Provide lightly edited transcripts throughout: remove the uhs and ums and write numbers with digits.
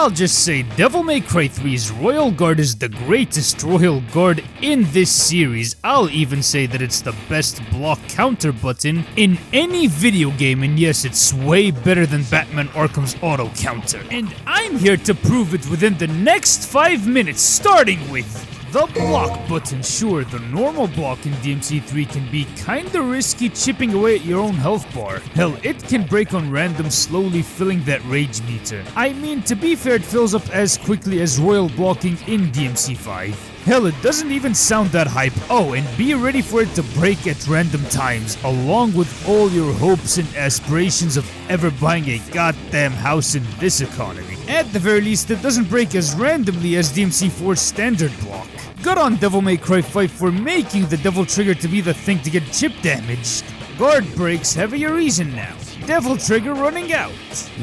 I'll just say Devil May Cry 3's Royal Guard is the greatest Royal Guard in this series. I'll even say that it's the best block counter button in any video game, and yes, it's way better than Batman Arkham's auto counter. And I'm here to prove it within the next 5 minutes, starting with the block button. Sure, the normal block in DMC3 can be kinda risky, chipping away at your own health bar. Hell, it can break on random, slowly filling that rage meter. I mean, to be fair, it fills up as quickly as royal blocking in DMC5. Hell, it doesn't even sound that hype. Oh, and be ready for it to break at random times, along with all your hopes and aspirations of ever buying a goddamn house in this economy. At the very least, it doesn't break as randomly as DMC4's standard block. Good on Devil May Cry 5 for making the Devil Trigger to be the thing to get chip damaged. Guard breaks have a reason now. Devil Trigger running out.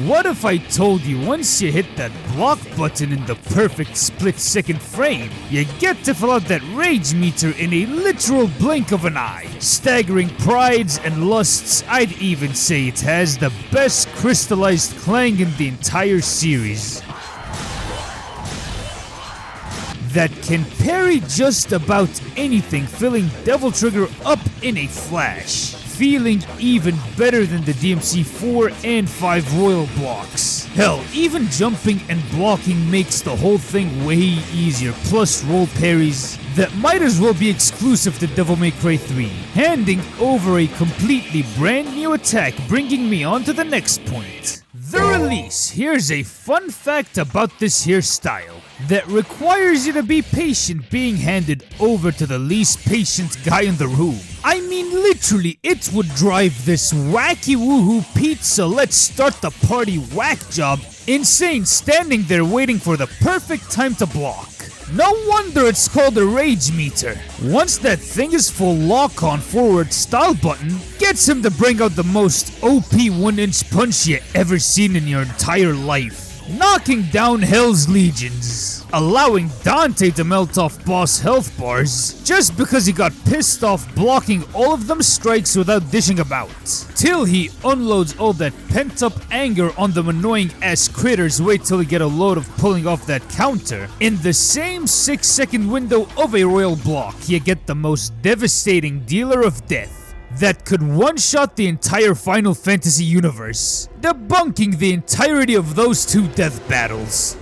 What if I told you once you hit that block button in the perfect split-second frame, you get to fill out that rage meter in a literal blink of an eye? Staggering prides and lusts, I'd even say it has the best crystallized clang in the entire series. That can parry just about anything, filling Devil Trigger up in a flash. Feeling even better than the DMC4 and 5 royal blocks. Hell, even jumping and blocking makes the whole thing way easier, plus roll parries that might as well be exclusive to Devil May Cry 3, handing over a completely brand new attack, bringing me on to the next point. The release. Here's a fun fact about this here style that requires you to be patient being handed over to the least patient guy in the room. I mean, literally, it would drive this wacky woohoo pizza let's start the party whack job insane, standing there waiting for the perfect time to block. No wonder it's called a rage meter. Once that thing is full, lock-on forward style button gets him to bring out the most OP 1-inch punch you ever seen in your entire life, knocking down Hell's Legions, allowing Dante to melt off boss health bars just because he got pissed off blocking all of them strikes without dishing about, till he unloads all that pent-up anger on them annoying ass critters. Wait till you get a load of pulling off that counter. In the same 6-second window of a royal block, you get the most devastating dealer of death that could one-shot the entire Final Fantasy universe, debunking the entirety of those two death battles.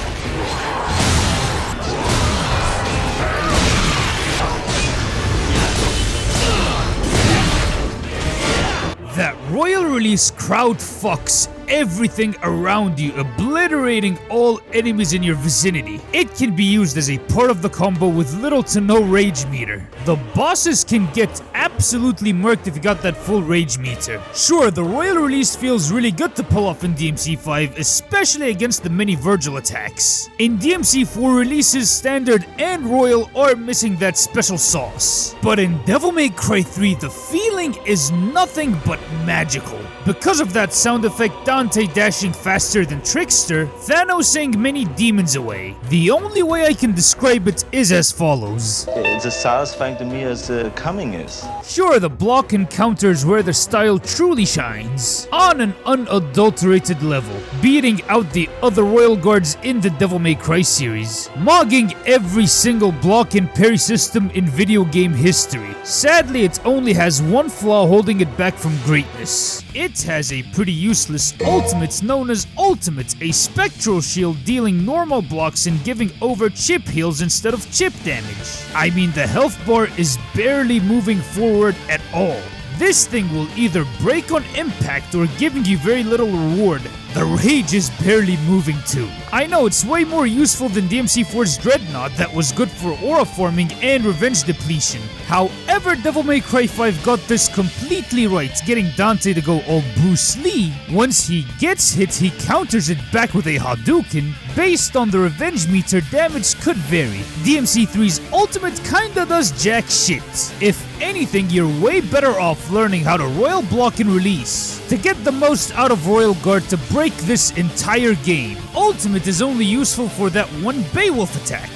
That royal release crowd fucks everything around you, obliterating all enemies in your vicinity. It can be used as a part of the combo with little to no rage meter. The bosses can get absolutely murked if you got that full rage meter. Sure, the royal release feels really good to pull off in DMC5, especially against the many Virgil attacks. In DMC4, releases standard and royal are missing that special sauce. But in Devil May Cry 3, the feeling is nothing but magical. Because of that sound effect, Dante dashing faster than Trickster, Thanosing many demons away. The only way I can describe it is as follows. It's as satisfying to me as coming is. Sure, the block encounters where the style truly shines, on an unadulterated level, beating out the other royal guards in the Devil May Cry series, mogging every single block and parry system in video game history. Sadly, it only has one flaw holding it back from greatness. It has a pretty useless ultimate known as Ultimate, a spectral shield dealing normal blocks and giving over chip heals instead of chip damage. I mean, the health bar is barely moving forward at all. This thing will either break on impact or giving you very little reward. The rage is barely moving too. I know it's way more useful than DMC4's Dreadnought that was good for aura farming and revenge depletion. However, Devil May Cry 5 got this completely right, getting Dante to go all Bruce Lee. Once he gets hit, he counters it back with a Hadouken. Based on the revenge meter, damage could vary. DMC3's ultimate kinda does jack shit. If anything, you're way better off learning how to royal block and release to get the most out of Royal Guard to break this entire game. Ultimate is only useful for that one Beowulf attack.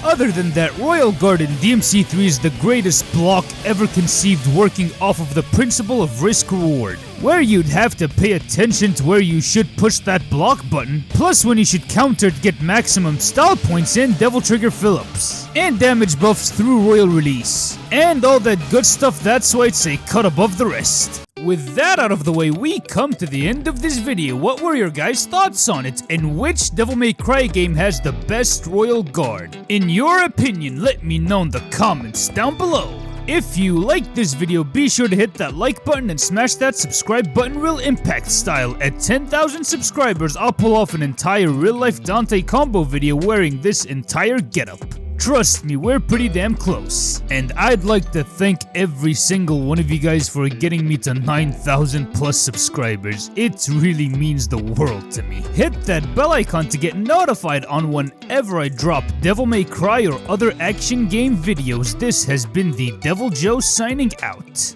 Other than that, Royal Guard in DMC3 is the greatest block ever conceived, working off of the principle of risk-reward, where you'd have to pay attention to where you should push that block button, plus when you should counter to get maximum style points and Devil Trigger fill-ups, and damage buffs through Royal Release, and all that good stuff. That's why it's a cut above the rest. With that out of the way, we come to the end of this video. What were your guys' thoughts on it, and which Devil May Cry game has the best Royal Guard? In your opinion, let me know in the comments down below. If you liked this video, be sure to hit that like button and smash that subscribe button real impact style. At 10,000 subscribers, I'll pull off an entire real-life Dante combo video wearing this entire getup. Trust me, we're pretty damn close. And I'd like to thank every single one of you guys for getting me to 9,000 plus subscribers. It really means the world to me. Hit that bell icon to get notified on whenever I drop Devil May Cry or other action game videos. This has been the Devil Joe signing out.